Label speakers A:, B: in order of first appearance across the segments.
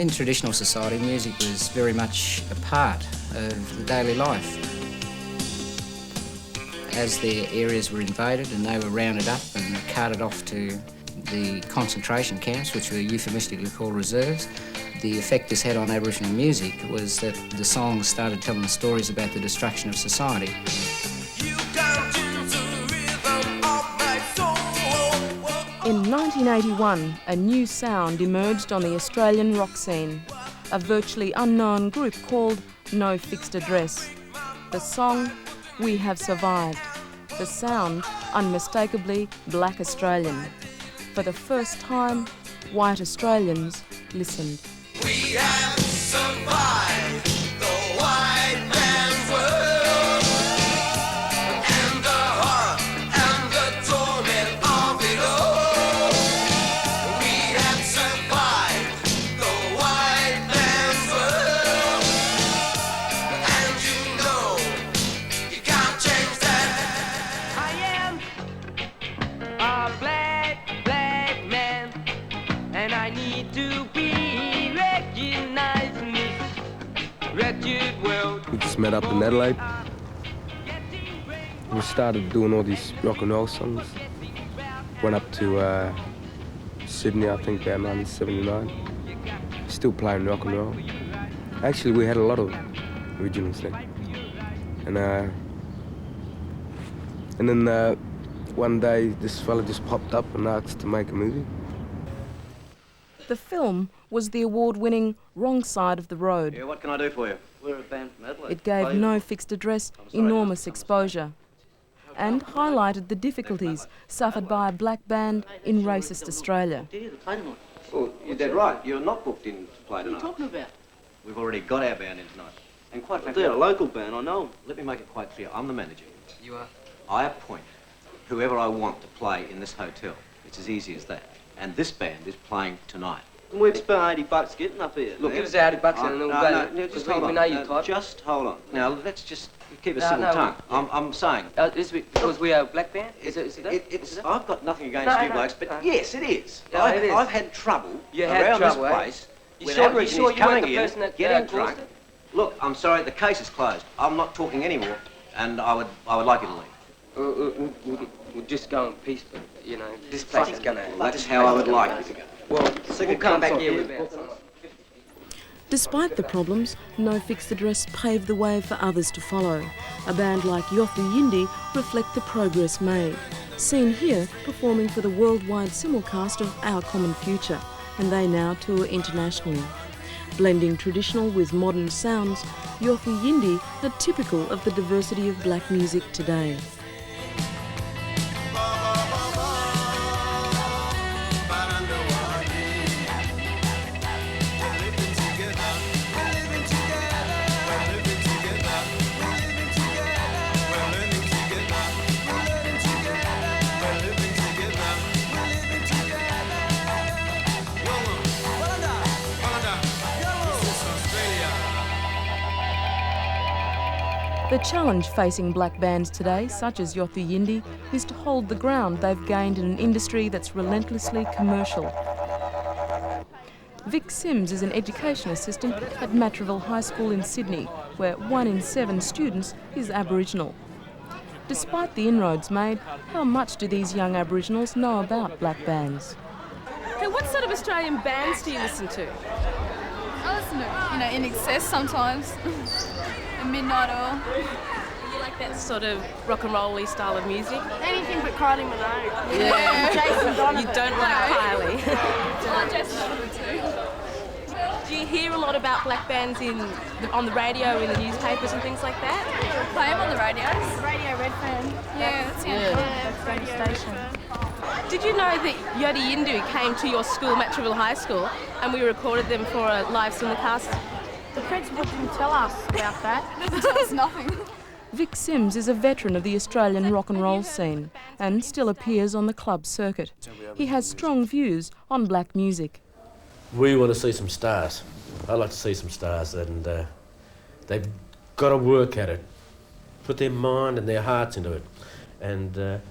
A: In traditional society, music was very much a part of the daily life. As their areas were invaded and they were rounded up and carted off to the concentration camps, which were euphemistically called reserves, the effect this had on Aboriginal music was that the songs started telling stories about the destruction of society.
B: In 1981, a new sound emerged on the Australian rock scene, a virtually unknown group called No Fixed Address. The song, We Have Survived. The sound, unmistakably Black Australian. For the first time, white Australians listened.
C: We have survived the white man's world, and the horror and the torment of it all. We have survived the white man's world, and you know you can't change that.
D: I am a black man, and I need to be recognized in this wretched world.
E: We just met up in Adelaide. We started doing all these rock and roll songs. Went up to Sydney, I think, about 1979. Still playing rock and roll. Actually, we had a lot of originals then. And then one day, this fella just popped up and asked to make a movie.
B: The film was the award-winning Wrong Side of the Road.
F: Yeah, what can I do for you? We're a band from Adelaide.
B: It gave No Fixed Address enormous exposure and highlighted the difficulties suffered by a black band in racist Australia.
F: Well, you're dead right. You're not booked in to play tonight.
G: What are you talking about?
F: We've already got our band in tonight. And quite frankly...
G: They're a local band, I know.
F: Let me make it quite clear. I'm the manager.
G: You are?
F: I appoint whoever I want to play in this hotel. It's as easy as that. And this band is playing tonight.
G: We've spent $80 getting up here.
D: Look, give us $80 and then we'll go.
F: No, just
D: we
F: hold on.
D: know you type.
F: Just hold on. Now, let's just keep a civil tongue. I'm saying...
D: Is it because we are a black band? Is it that?
F: I've got nothing against you blokes, but yes, it is.
D: Yeah, it is.
F: I've had trouble
D: Around
F: this place with Aborigines coming in, getting drunk. Look, I'm sorry, the case is closed. I'm not talking anymore, and I would like you to leave.
D: We'll just go in peace, but, you know, this place is going to...
F: That's how I would like you to go.
D: Well, we'll come back here with that.
B: Despite the problems, No Fixed Address paved the way for others to follow. A band like Yothu Yindi reflect the progress made. Seen here performing for the worldwide simulcast of Our Common Future, and they now tour internationally. Blending traditional with modern sounds, Yothu Yindi are typical of the diversity of black music today. The challenge facing black bands today, such as Yothu Yindi, is to hold the ground they've gained in an industry that's relentlessly commercial. Vic Sims is an education assistant at Matraville High School in Sydney, where 1 in 7 students is Aboriginal. Despite the inroads made, how much do these young Aboriginals know about black bands?
H: Hey, what sort of Australian bands do you listen to?
I: I listen to, In Excess sometimes, and Midnight Oil.
H: You like that sort of rock and roll-y style of music?
I: Anything but Kylie Minogue.
H: Yeah.
I: Jason Donovan.
H: You don't like Kylie.
I: I like Jason Donovan too.
H: Do you hear a lot about black bands on the radio, in the newspapers and things like that?
I: Play them on the radios. Radio Red Fan. Yeah, that's the radio station.
H: Did you know that Yothu Yindi came to your school, Matraville High School, and we recorded them for a live simulcast?
I: The principal didn't tell us about that. Doesn't tell us nothing.
B: Vic Sims is a veteran of the Australian rock and roll scene and still appears on the club circuit. He has strong views on black music.
J: We want to see some stars. I'd like to see some stars, and they've got to work at it, put their mind and their hearts into it. And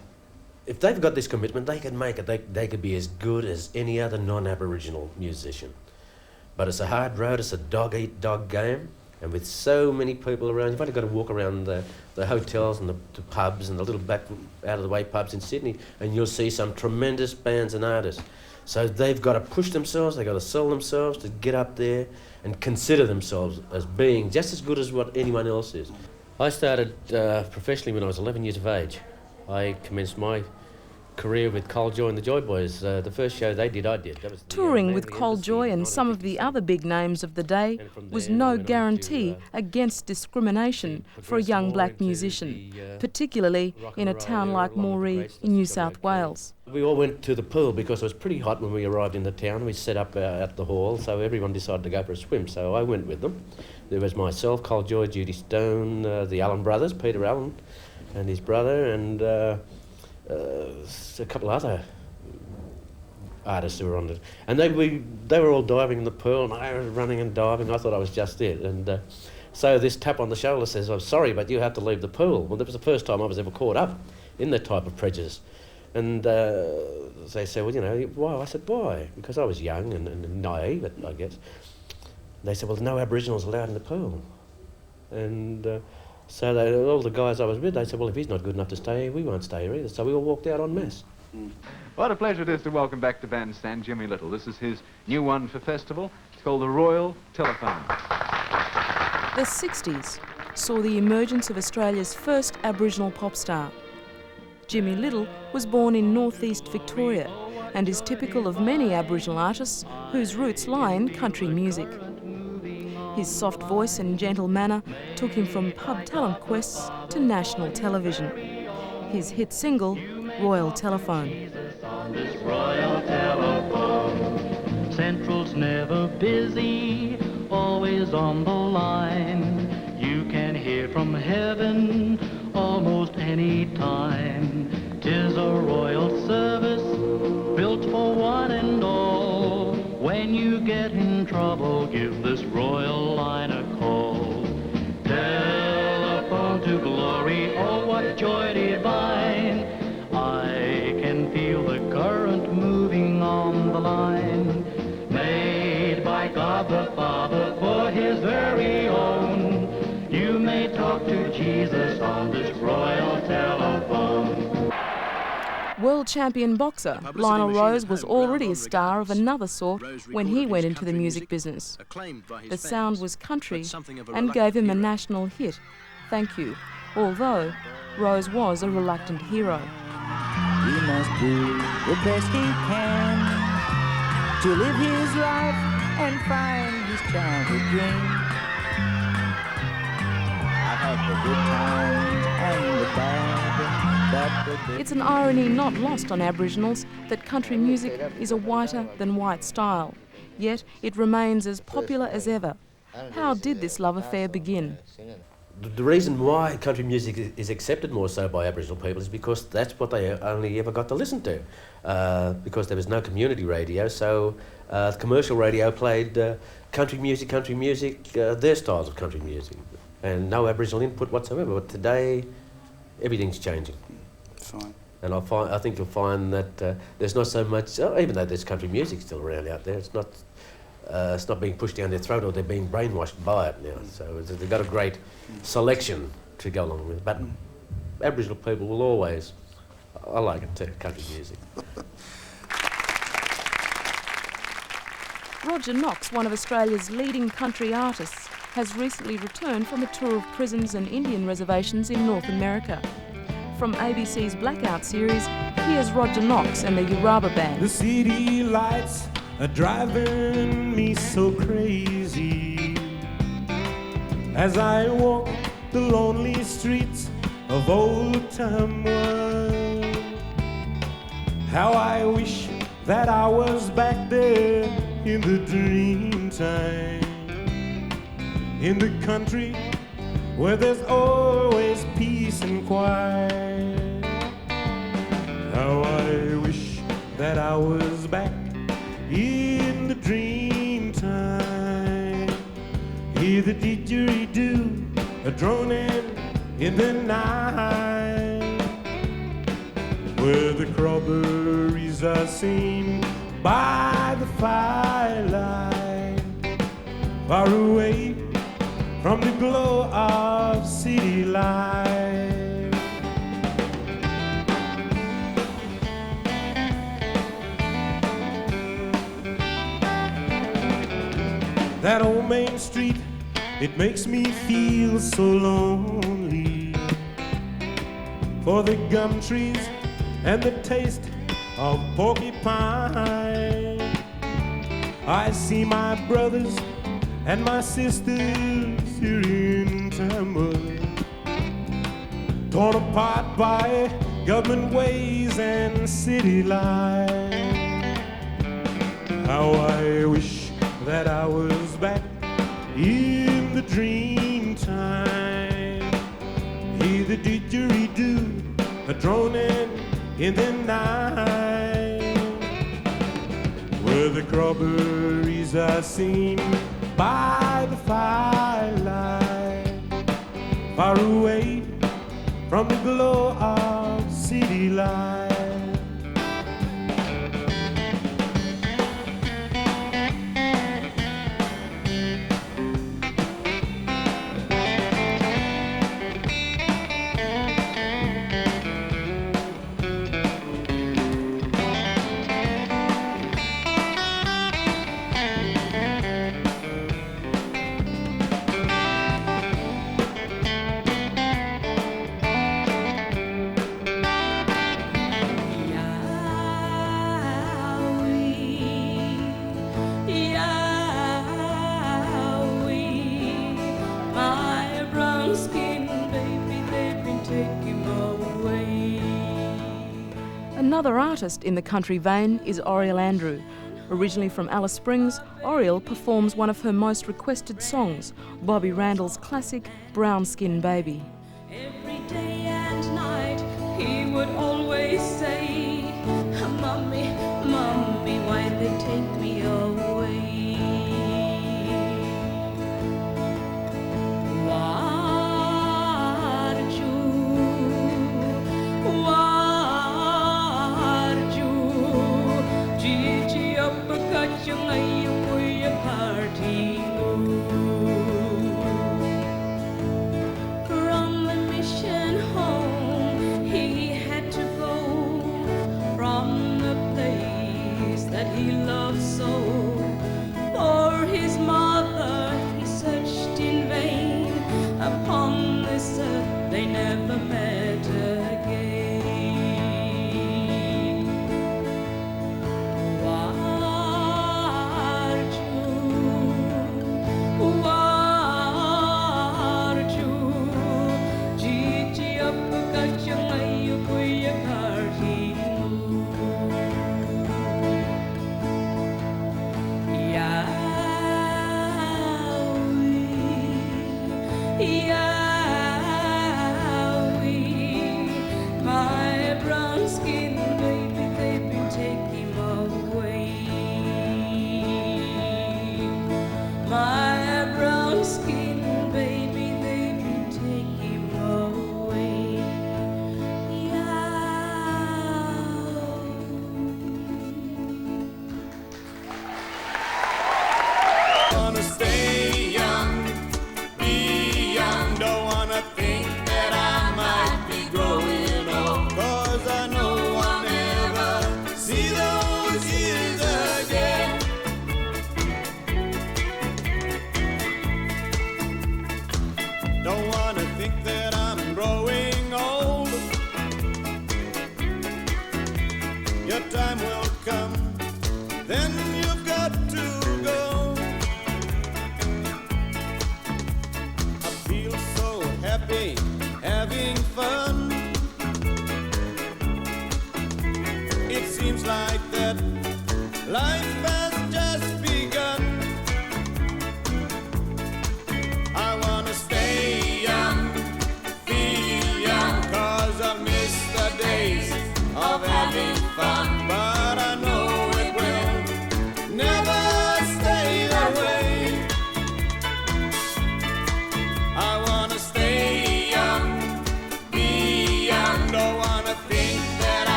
J: if they've got this commitment, they can make it. They could be as good as any other non-Aboriginal musician. but it's a hard road, it's a dog-eat-dog game, and with so many people around, you've only got to walk around the hotels and the pubs and the little back out-of-the-way pubs in Sydney, and you'll see some tremendous bands and artists. So they've got to push themselves, they've got to sell themselves to get up there and consider themselves as being just as good as what anyone else is. I started professionally when I was 11 years of age. I commenced my career with Cold Joy and the Joy Boys. The first show they did, I did. That was
B: Touring with Cold Joy and some of the other big names of the day was no guarantee against discrimination for a young black musician, particularly in a town like Moree in New South Wales.
J: We all went to the pool because it was pretty hot when we arrived in the town. We set up at the hall, so everyone decided to go for a swim, so I went with them. There was myself, Cold Joy, Judy Stone, the Allen brothers, Peter Allen and his brother, and a couple of other artists who were on it. And they were all diving in the pool, and I was running and diving. I thought I was just it. And so this tap on the shoulder says, "I'm sorry, but you have to leave the pool." Well, that was the first time I was ever caught up in that type of prejudice. And they said, "Well, you know, why?" I said, "Why?" Because I was young and naive, I guess. They said, "Well, no Aboriginals allowed in the pool." And so all the guys I was with, they said, "Well, if he's not good enough to stay here, we won't stay here either." So we all walked out en masse.
K: What a pleasure it is to welcome back to Bandstand Jimmy Little. This is his new one for festival. It's called the Royal Telephone.
B: The 60s saw the emergence of Australia's first Aboriginal pop star. Jimmy Little was born in northeast Victoria and is typical of many Aboriginal artists whose roots lie in country music. His soft voice and gentle manner took him from pub talent quests to national television. His hit single, Royal Telephone.
L: Royal Telephone, Central's never busy, always on the line. You can hear from heaven almost any time. 'Tis a royal service built for one and all. When you get in trouble, give this royal line a call. Telephone to glory, oh what joy divine. I can feel the current moving on the line. Made by God the Father for his very own. You may talk to Jesus on this royal telephone.
B: World champion boxer Lionel Rose was already a star of another sort when he went into the music business. The sound was country and gave him a national hit, Thank You, although Rose was a reluctant hero.
M: He must do the best he can to live his life and find his childhood dream. I've had the good times and the bad.
B: It's an irony not lost on Aboriginals that country music is a whiter than white style, yet it remains as popular as ever. How did this love affair begin?
J: The reason why country music is accepted more so by Aboriginal people is because that's what they only ever got to listen to. Because there was no community radio, so commercial radio played country music, their styles of country music, and no Aboriginal input whatsoever. But today, everything's changing.
N: Fine.
J: And I think you'll find that there's not so much, even though there's country music still around out there, it's not being pushed down their throat or they're being brainwashed by it now. So they've got a great selection to go along with it. But Aboriginal people will always, I like it too, country music.
B: Roger Knox, one of Australia's leading country artists, has recently returned from a tour of prisons and Indian reservations in North America. From ABC's Blackout series, here's Roger Knox and the Uraba Band.
O: The city lights are driving me so crazy as I walk the lonely streets of old time world. How I wish that I was back there in the dream time, in the country where there's always peace and quiet. How I wish that I was back in the dream time. Hear the didgeridoo a droning in the night, where the crawberries are seen by the firelight. far away from the glow of city life. That old Main Street, it makes me feel so lonely, for the gum trees and the taste of porcupine. I see my brothers and my sisters here in Tamworth, torn apart by government ways and city life. How I wish that I was back in the dream time. Hear the didgeridoo droning in the night, where the crawberries are seen by the firelight, far away from the glow of city life.
B: Another artist in the country vein is Oriel Andrew. Originally from Alice Springs, Oriel performs one of her most requested songs, Bobby Randall's classic Brown Skin Baby.
N: Every day and night he would always say, Mommy, Mommy, why'd they take me away? From the mission home he had to go, from the place that he loved so. For his mother he searched in vain, upon this earth they never met again.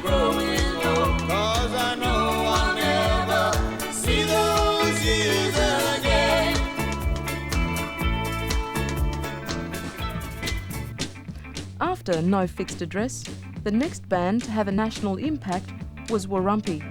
C: Growing old, 'cause I know
B: After No Fixed Address, the next band to have a national impact was Warumpi.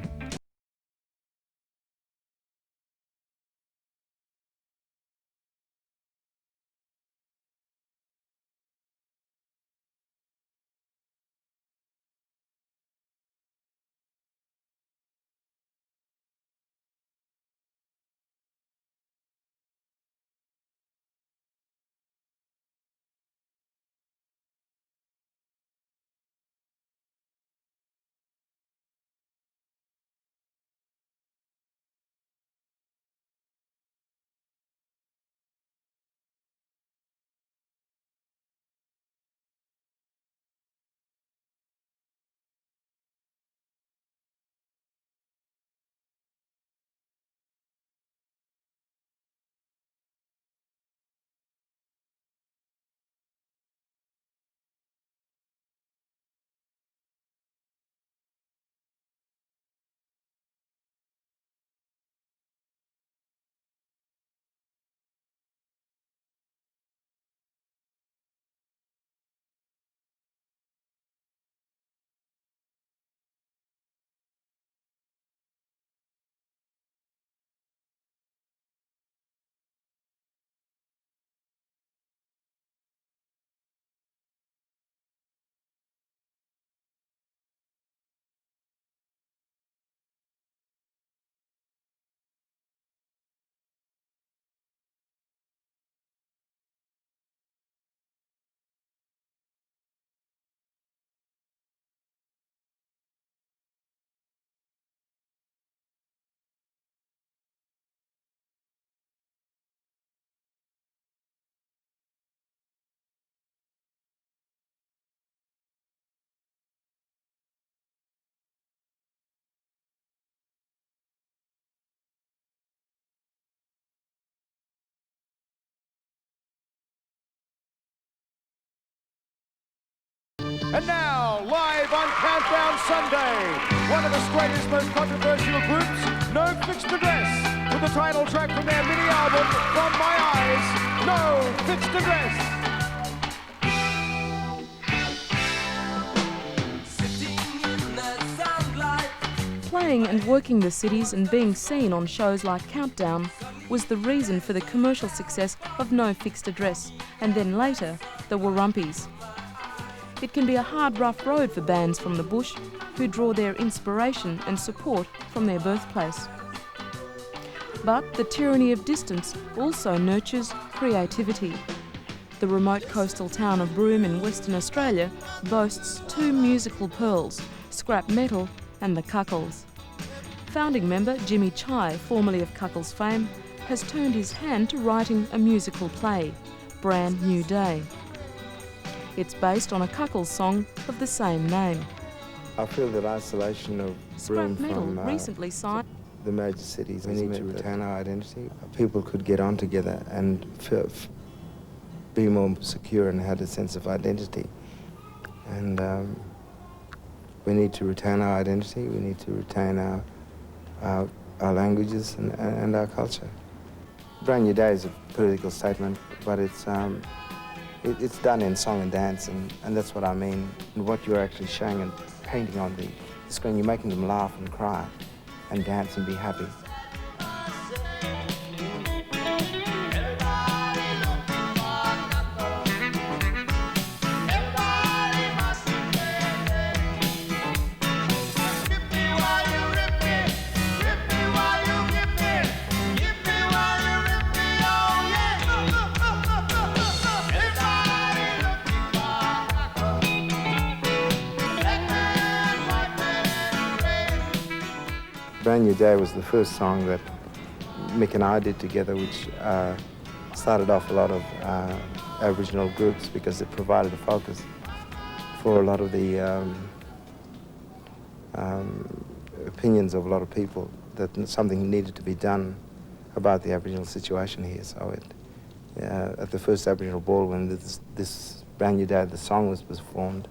P: And now, live on Countdown Sunday, one of Australia's most controversial groups, No Fixed Address, with the title track from their mini-album, From My Eyes, No Fixed Address.
B: Playing and working the cities and being seen on shows like Countdown was the reason for the commercial success of No Fixed Address, and then later, the Warumpis. It can be a hard, rough road for bands from the bush who draw their inspiration and support from their birthplace. But the tyranny of distance also nurtures creativity. The remote coastal town of Broome in Western Australia boasts two musical pearls, scrap metal and the Cuckles. Founding member Jimmy Chai, formerly of Cuckles fame, has turned his hand to writing a musical play, Brand New Day. It's based on a Cuckles song of the same name.
Q: I feel that isolation of Broome from
B: recently signed
Q: the major cities, we need to retain our identity. People could get on together and be more secure and had a sense of identity. And we need to retain our identity. We need to retain our languages and our culture. Brand New Day is a political statement, but it's done in song and dance, and that's what I mean. And what you're actually showing and painting on the screen, you're making them laugh and cry and dance and be happy. Brand New Day was the first song that Mick and I did together, which started off a lot of Aboriginal groups because it provided a focus for a lot of the opinions of a lot of people that something needed to be done about the Aboriginal situation here. So at the first Aboriginal ball, when this Brand New Day, the song was performed,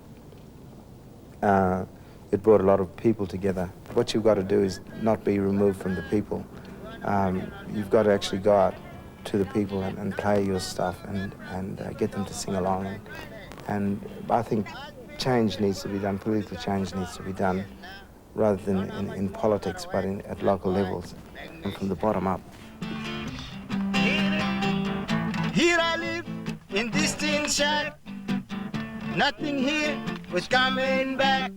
Q: it brought a lot of people together. What you've got to do is not be removed from the people. You've got to actually go out to the people and play your stuff and get them to sing along And I think change needs to be done, political change needs to be done, rather than in politics, but at local levels and from the bottom up.
M: Here I live in this tin shack. Nothing here was coming back.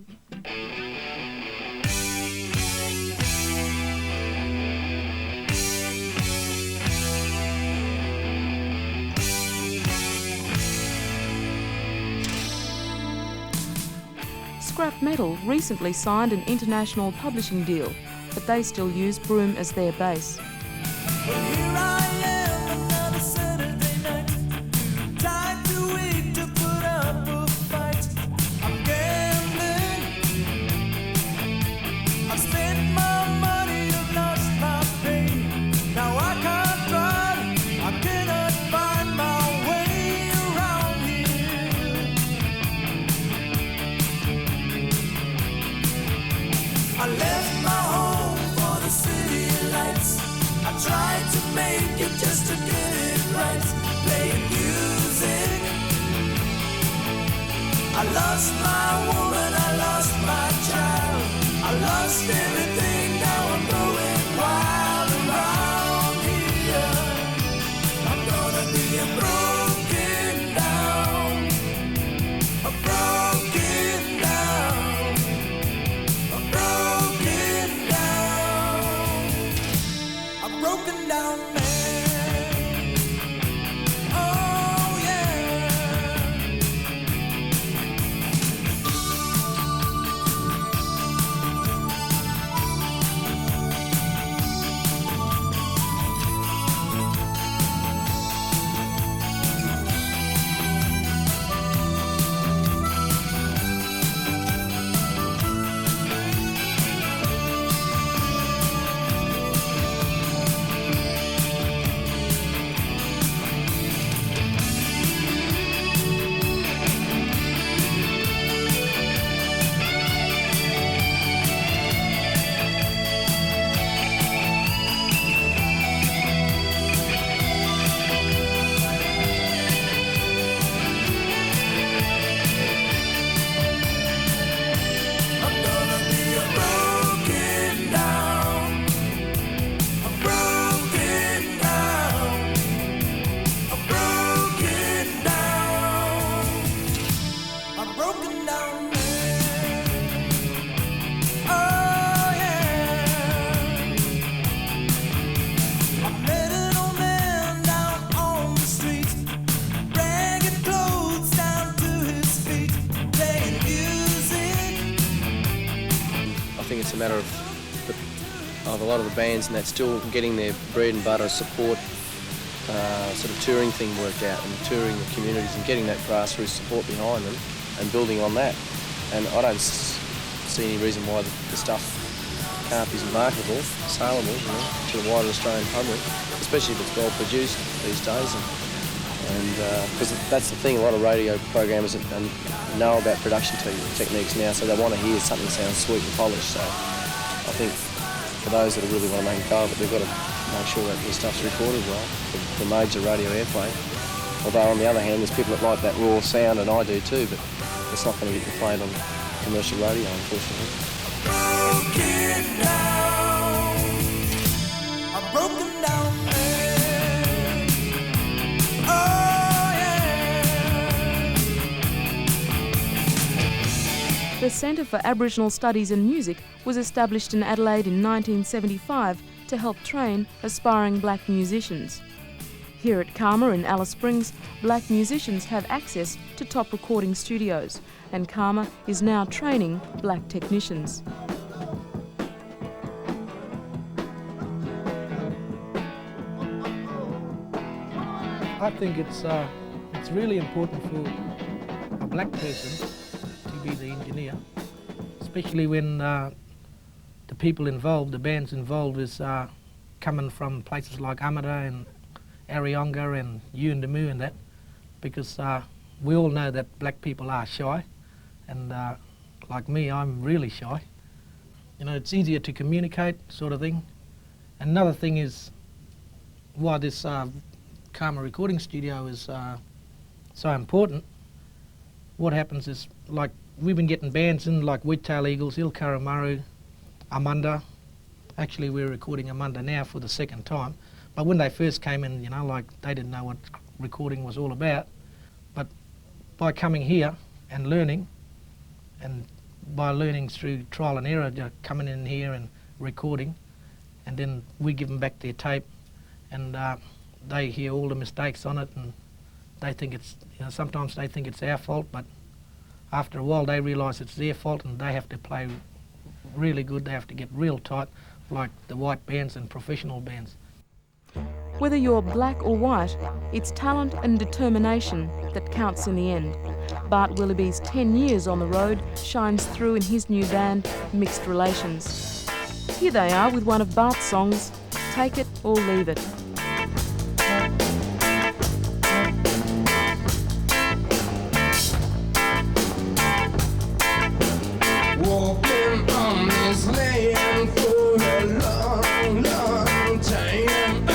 B: Scrap Metal recently signed an international publishing deal, but they still use Broome as their base.
C: I left my home for the city lights. I tried to make it just to get it right. Playing music. I lost my woman, I lost my child. I lost everything, now I'm going wild around here. I'm gonna be a broken down. A broken down. Broken down man. Oh yeah.
R: It's a matter of a lot of the bands and that still getting their bread and butter support sort of touring thing worked out and touring the communities and getting that grassroots support behind them and building on that. And I don't see any reason why the stuff can't be marketable, saleable, you know, to the wider Australian public, especially if it's well produced these days. And because that's the thing, a lot of radio programmers know about production techniques now, so they want to hear something sound sweet and polished. So I think for those that really want to make a go of it, they've got to make sure that the stuff's recorded well for major radio airplay. Although on the other hand, there's people that like that raw sound, and I do too, but it's not going to get played on commercial radio, unfortunately.
C: Broken down. I'm broken down.
B: The Centre for Aboriginal Studies and Music was established in Adelaide in 1975 to help train aspiring black musicians. Here at Karma in Alice Springs, black musicians have access to top recording studios, and Karma is now training black technicians.
S: I think it's really important for a black person to be the engineer, especially when the people involved, the bands involved, is coming from places like Amara and Arionga and Yuendamu and that, because we all know that black people are shy, and like me, I'm really shy. You know, it's easier to communicate, sort of thing. Another thing is why this Karma recording studio is so important what happens is, like, we've been getting bands in like Wheattail Eagles, Ilkaramaru, Amunda. Actually, we're recording Amunda now for the second time. But when they first came in, you know, like, they didn't know what recording was all about. But by coming here and learning, and by learning through trial and error, coming in here and recording, and then we give them back their tape, and they hear all the mistakes on it, and they think it's, you know, sometimes they think it's our fault, but after a while they realise it's their fault, and they have to play really good. They have to get real tight, like the white bands and professional bands.
B: Whether you're black or white, it's talent and determination that counts in the end. Bart Willoughby's 10 years on the road shines through in his new band, Mixed Relations. Here they are with one of Bart's songs, Take It or Leave It.
C: Walking on this land for a long, long time.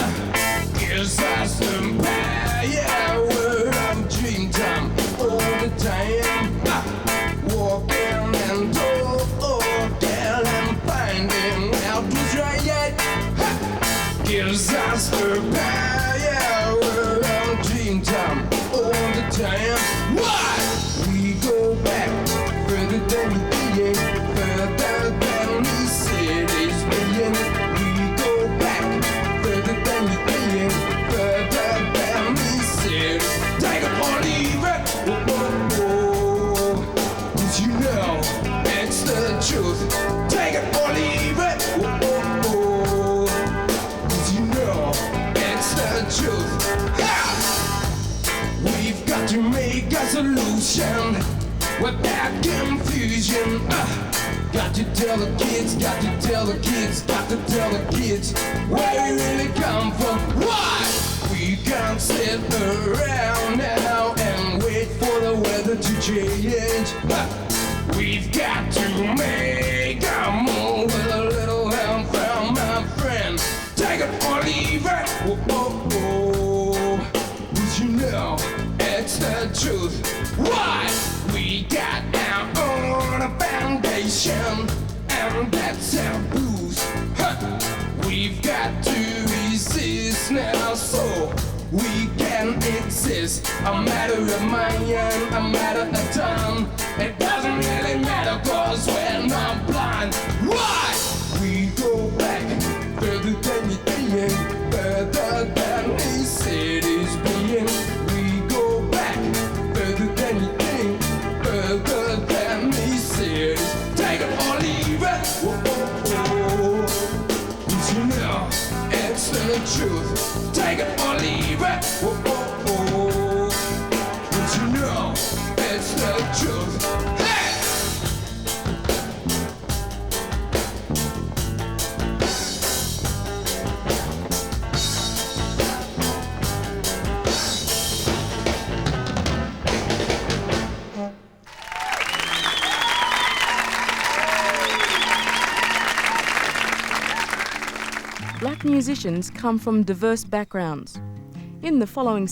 C: Guess I stood by, yeah, where I've dreamed time all the time. Walking and down and finding out what's right. Guess I stood by, yeah, where I've dreamed time all the time. Why? We go back further than we did. Further than we said it's been. We go back further than we did. Further than we said. Take it or leave it. Oh, oh, oh. 'Cause you know it's the truth. Take it or leave it. Oh, oh, oh. 'Cause you know it's the truth. Ha! We've got to make a solution without confusion. Got to tell the kids, got to tell the kids, got to tell the kids where we really come from. Why? We can't sit around now and wait for the weather to change. We've got to make a move with a little help from my friend. Take it or leave it. Oh, oh, oh. 'Cause you know it's the truth. Why? We got our own foundation, and that's our blues. We've got to resist now so we can exist. A matter of mind, a matter of time. It doesn't really matter 'cause we're not blind. Why? We go back further than you think, further than we said it's being. We go back further than you think, further than we said. Take it or leave it. Oh, oh, oh. 'Cause you know it's the truth. Take it or leave it. Oh, oh, oh. 'Cause you know it's the truth. Hey!
B: Black musicians come from diverse backgrounds. In the following